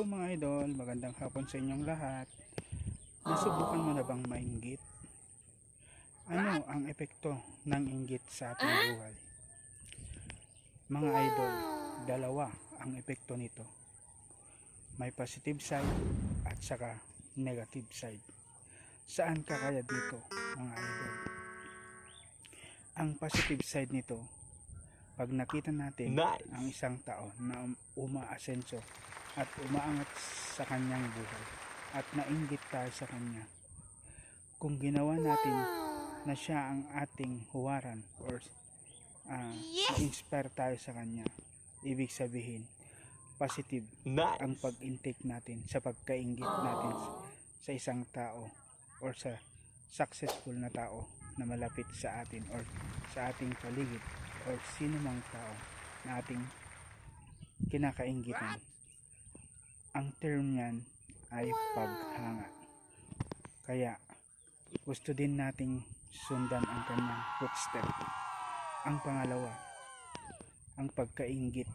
Hello mga idol, magandang hapon sa inyong lahat. Nasubukan mo na bang mainggit? Ano ang epekto ng inggit sa ating buhay? Mga idol, dalawa ang epekto nito. May positive side at saka negative side. Saan ka kaya dito mga idol? Ang positive side nito, pag nakita natin ang isang tao na umaasenso at umaangat sa kanyang buhay at nainggit tayo sa kanya, kung ginawa natin na siya ang ating huwaran or inspire tayo sa kanya, ibig sabihin positive ang pag-intake natin sa pagkainggit natin sa isang tao or sa successful na tao na malapit sa atin or sa ating paligid or sino mang tao na ating kinakainggitan. Ang term niyan ay paghanga. Kaya gusto din nating sundan ang kanyang footstep. Ang pangalawa, ang pagkainggit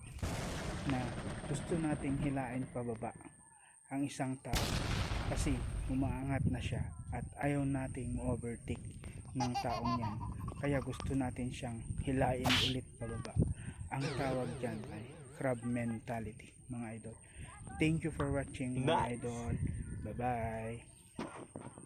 na gusto nating hilain pababa ang isang tao kasi umaangat na siya at ayaw nating ma-overtake ng taong yan. Kaya gusto natin siyang hilain ulit pababa. Ang tawag dyan ay crab mentality mga idol. Thank you for watching mga idol. Bye bye.